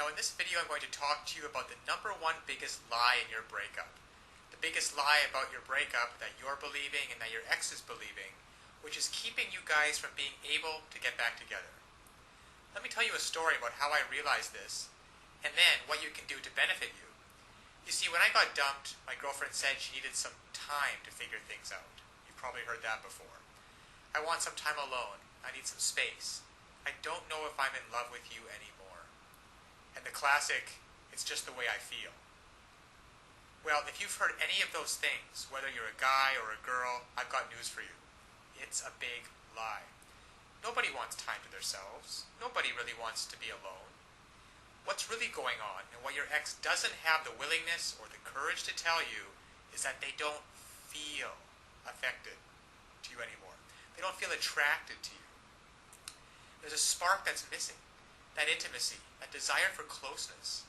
Now in this video I'm going to talk to you about the number one biggest lie in your breakup. The biggest lie about your breakup that you're believing and that your ex is believing, which is keeping you guys from being able to get back together. Let me tell you a story about how I realized this, and then what you can do to benefit you. You see, when I got dumped, my girlfriend said she needed some time to figure things out. You've probably heard that before. I want some time alone. I need some space. I don't know if I'm in love with you anymore. And the classic, it's just the way I feel. Well, if you've heard any of those things, whether you're a guy or a girl, I've got news for you. It's a big lie. Nobody wants time to themselves. Nobody really wants to be alone. What's really going on, and what your ex doesn't have the willingness or the courage to tell you, is that they don't feel affected to you anymore. They don't feel attracted to you. There's a spark that's missing. That intimacy, that desire for closeness,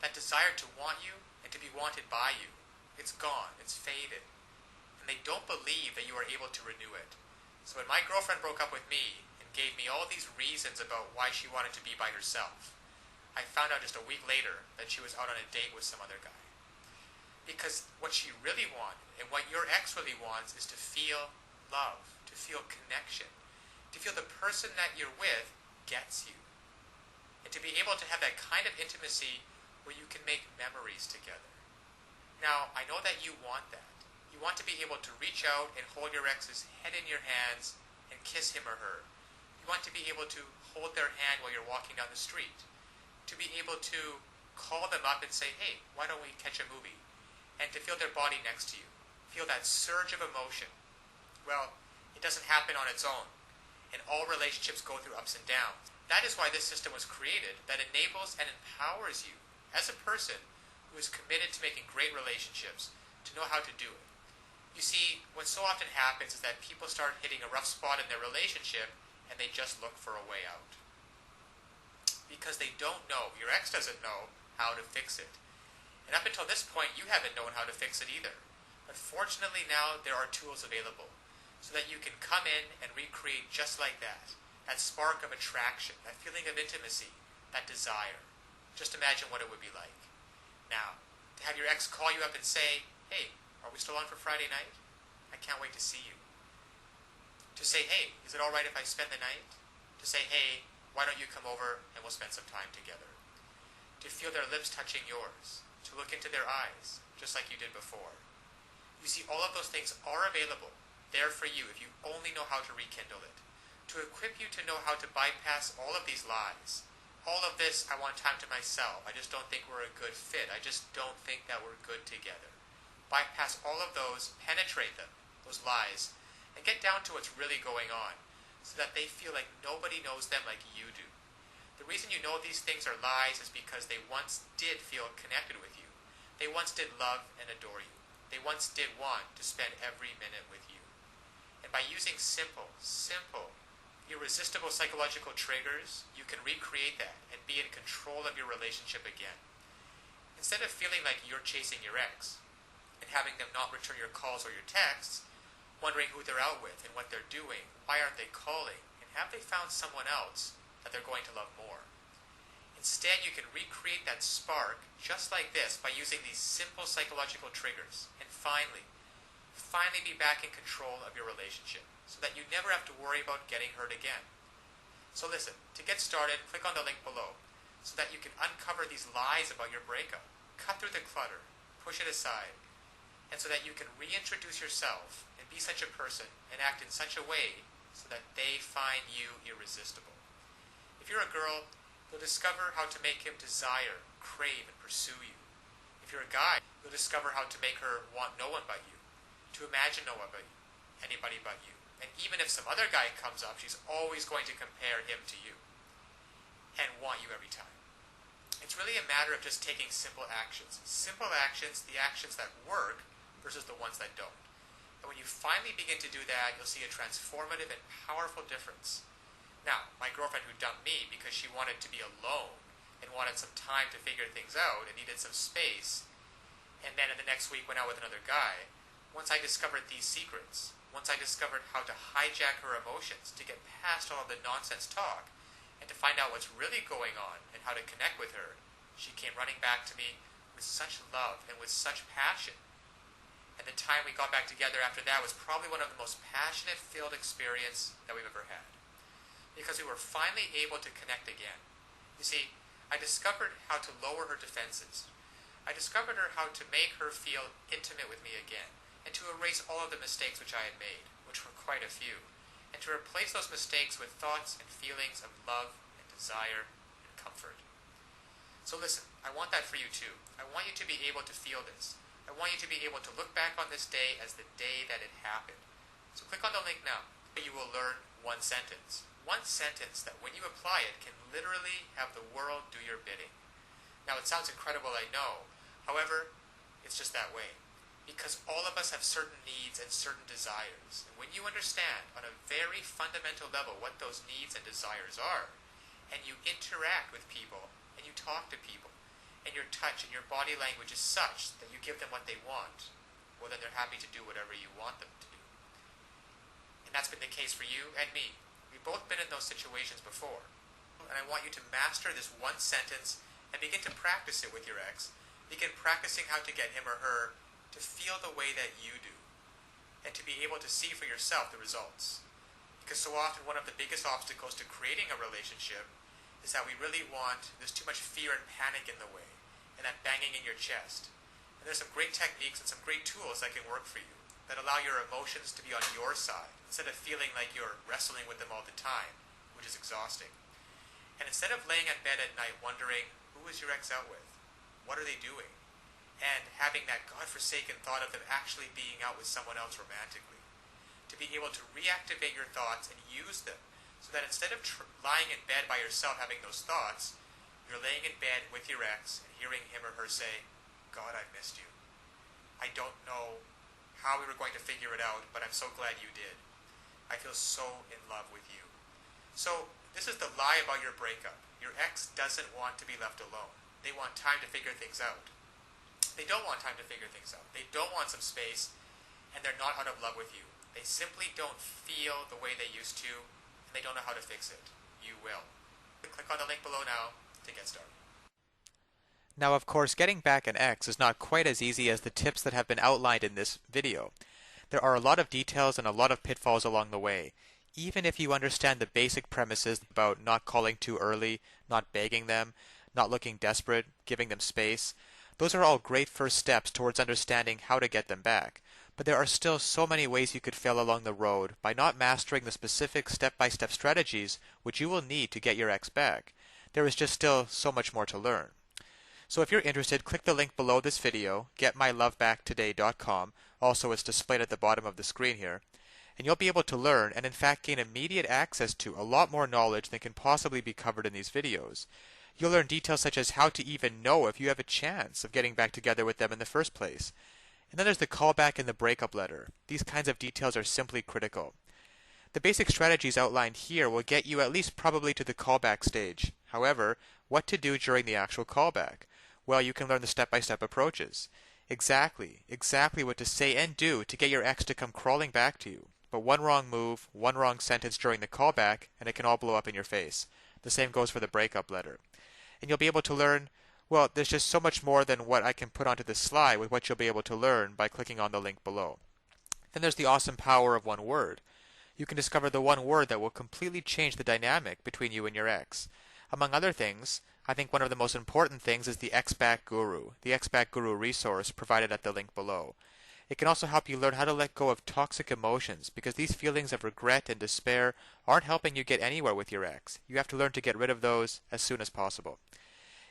that desire to want you and to be wanted by you. It's gone. It's faded. And they don't believe that you are able to renew it. So when my girlfriend broke up with me and gave me all these reasons about why she wanted to be by herself, I found out just a week later that she was out on a date with some other guy. Because what she really wanted, and what your ex really wants, is to feel love, to feel connection, to feel the person that you're with gets you. And to be able to have that kind of intimacy where you can make memories together. Now, I know that you want that. You want to be able to reach out and hold your ex's head in your hands and kiss him or her. You want to be able to hold their hand while you're walking down the street. To be able to call them up and say, hey, why don't we catch a movie? And to feel their body next to you. Feel that surge of emotion. Well, it doesn't happen on its own. And all relationships go through ups and downs. That is why this system was created, that enables and empowers you as a person who is committed to making great relationships to know how to do it. You see, what so often happens is that people start hitting a rough spot in their relationship and they just look for a way out. Because they don't know, your ex doesn't know how to fix it. And up until this point, you haven't known how to fix it either. But fortunately now there are tools available so that you can come in and recreate just like that. That spark of attraction, that feeling of intimacy, that desire. Just imagine what it would be like. Now, to have your ex call you up and say, hey, are we still on for Friday night? I can't wait to see you. To say, hey, is it all right if I spend the night? To say, hey, why don't you come over and we'll spend some time together? To feel their lips touching yours. To look into their eyes, just like you did before. You see, all of those things are available, there for you if you only know how to rekindle it. To equip you to know how to bypass all of these lies. All of this, I want time to myself. I just don't think we're a good fit. I just don't think that we're good together. Bypass all of those, penetrate them, those lies, and get down to what's really going on so that they feel like nobody knows them like you do. The reason you know these things are lies is because they once did feel connected with you. They once did love and adore you. They once did want to spend every minute with you. And by using simple, irresistible psychological triggers, you can recreate that and be in control of your relationship again. Instead of feeling like you're chasing your ex and having them not return your calls or your texts, wondering who they're out with and what they're doing, why aren't they calling, and have they found someone else that they're going to love more. Instead, you can recreate that spark just like this by using these simple psychological triggers and finally be back in control of your relationship so that you never have to worry about getting hurt again. So listen, to get started, click on the link below so that you can uncover these lies about your breakup, cut through the clutter, push it aside, and so that you can reintroduce yourself and be such a person and act in such a way so that they find you irresistible. If you're a girl, you'll discover how to make him desire, crave, and pursue you. If you're a guy, you'll discover how to make her want no one but you, to imagine no one but you, anybody but you. And even if some other guy comes up, she's always going to compare him to you and want you every time. It's really a matter of just taking simple actions. Simple actions, the actions that work versus the ones that don't. And when you finally begin to do that, you'll see a transformative and powerful difference. Now, my girlfriend who dumped me because she wanted to be alone and wanted some time to figure things out and needed some space, and then in the next week went out with another guy, once I discovered these secrets, once I discovered how to hijack her emotions to get past all of the nonsense talk and to find out what's really going on and how to connect with her, she came running back to me with such love and with such passion. And the time we got back together after that was probably one of the most passionate-filled experiences that we've ever had. Because we were finally able to connect again. You see, I discovered how to lower her defenses. I discovered how to make her feel intimate with me again, and to erase all of the mistakes which I had made, which were quite a few, and to replace those mistakes with thoughts and feelings of love and desire and comfort. So listen, I want that for you too. I want you to be able to feel this. I want you to be able to look back on this day as the day that it happened. So click on the link now. You will learn one sentence. One sentence that when you apply it can literally have the world do your bidding. Now it sounds incredible, I know. However, it's just that way. Because all of us have certain needs and certain desires. And when you understand on a very fundamental level what those needs and desires are, and you interact with people, and you talk to people, and your touch and your body language is such that you give them what they want, well then they're happy to do whatever you want them to do. And that's been the case for you and me. We've both been in those situations before. And I want you to master this one sentence and begin to practice it with your ex. Begin practicing how to get him or her to feel the way that you do, and to be able to see for yourself the results. Because so often one of the biggest obstacles to creating a relationship is that we really want, there's too much fear and panic in the way, and that banging in your chest. And there's some great techniques and some great tools that can work for you, that allow your emotions to be on your side, instead of feeling like you're wrestling with them all the time, which is exhausting. And instead of laying in bed at night wondering, who is your ex out with? What are they doing? And having that godforsaken thought of them actually being out with someone else romantically. To be able to reactivate your thoughts and use them, so that instead of lying in bed by yourself having those thoughts, you're laying in bed with your ex and hearing him or her say, God, I've missed you. I don't know how we were going to figure it out, but I'm so glad you did. I feel so in love with you. So, this is the lie about your breakup. Your ex doesn't want to be left alone. They want time to figure things out. They don't want time to figure things out. They don't want some space, and they're not out of love with you. They simply don't feel the way they used to, and they don't know how to fix it. You will. Click on the link below now to get started. Now, of course, getting back an ex is not quite as easy as the tips that have been outlined in this video. There are a lot of details and a lot of pitfalls along the way. Even if you understand the basic premises about not calling too early, not begging them, not looking desperate, giving them space, those are all great first steps towards understanding how to get them back. But there are still so many ways you could fail along the road by not mastering the specific step-by-step strategies which you will need to get your ex back. There is just still so much more to learn. So if you're interested, click the link below this video, getmylovebacktoday.com. Also, it's displayed at the bottom of the screen here. And you'll be able to learn and in fact gain immediate access to a lot more knowledge than can possibly be covered in these videos. You'll learn details such as how to even know if you have a chance of getting back together with them in the first place. And then there's the callback and the breakup letter. These kinds of details are simply critical. The basic strategies outlined here will get you at least probably to the callback stage. However, what to do during the actual callback? Well, you can learn the step-by-step approaches. Exactly what to say and do to get your ex to come crawling back to you. But one wrong move, one wrong sentence during the callback, and it can all blow up in your face. The same goes for the breakup letter. And you'll be able to learn, well, there's just so much more than what I can put onto this slide with what you'll be able to learn by clicking on the link below. Then there's the awesome power of one word. You can discover the one word that will completely change the dynamic between you and your ex. Among other things, I think one of the most important things is the Ex-Back Guru, the Ex-Back Guru resource provided at the link below. It can also help you learn how to let go of toxic emotions, because these feelings of regret and despair aren't helping you get anywhere with your ex. You have to learn to get rid of those as soon as possible.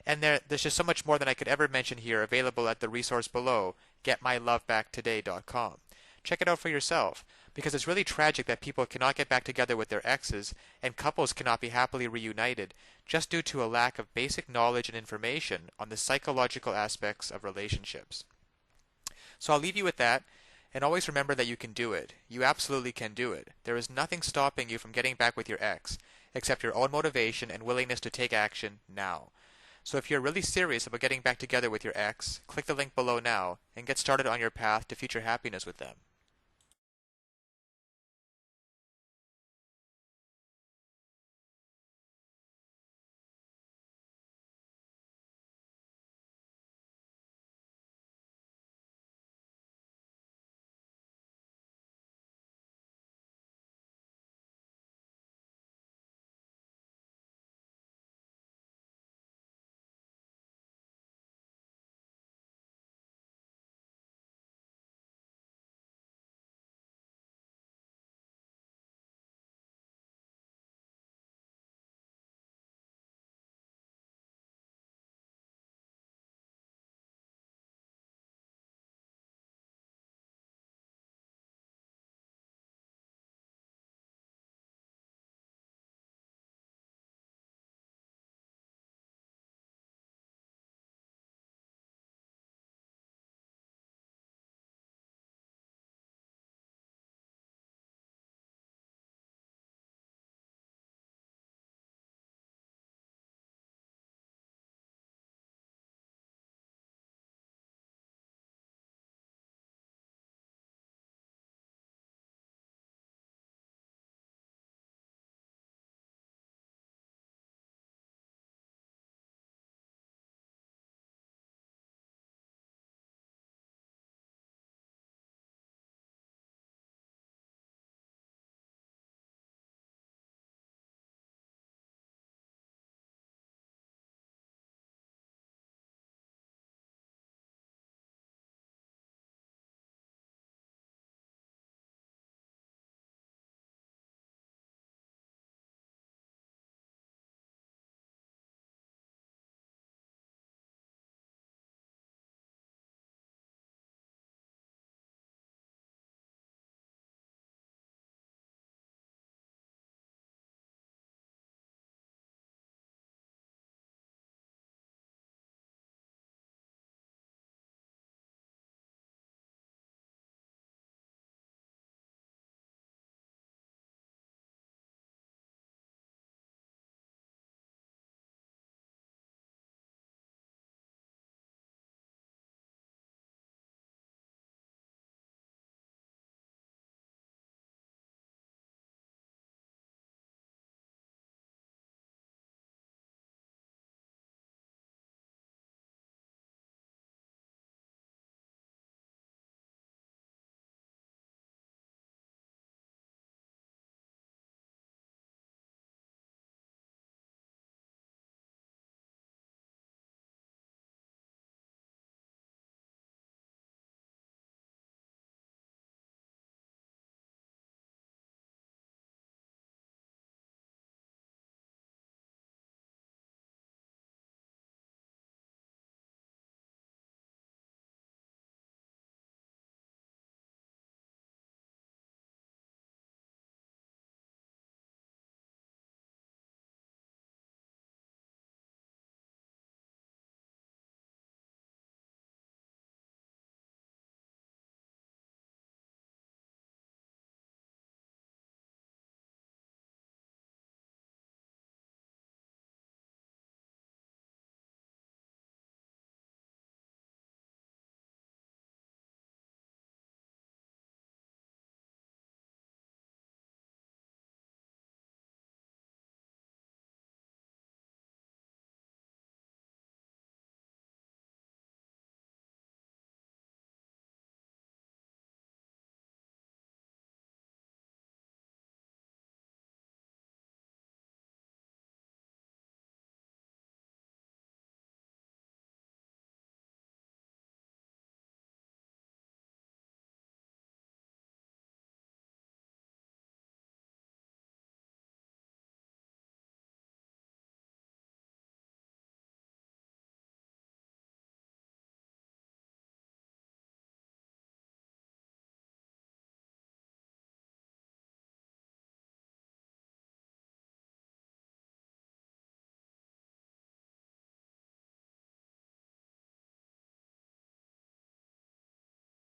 And there's just so much more than I could ever mention here available at the resource below, getmylovebacktoday.com. Check it out for yourself, because it's really tragic that people cannot get back together with their exes and couples cannot be happily reunited just due to a lack of basic knowledge and information on the psychological aspects of relationships. So I'll leave you with that, and always remember that you can do it. You absolutely can do it. There is nothing stopping you from getting back with your ex, except your own motivation and willingness to take action now. So if you're really serious about getting back together with your ex, click the link below now and get started on your path to future happiness with them.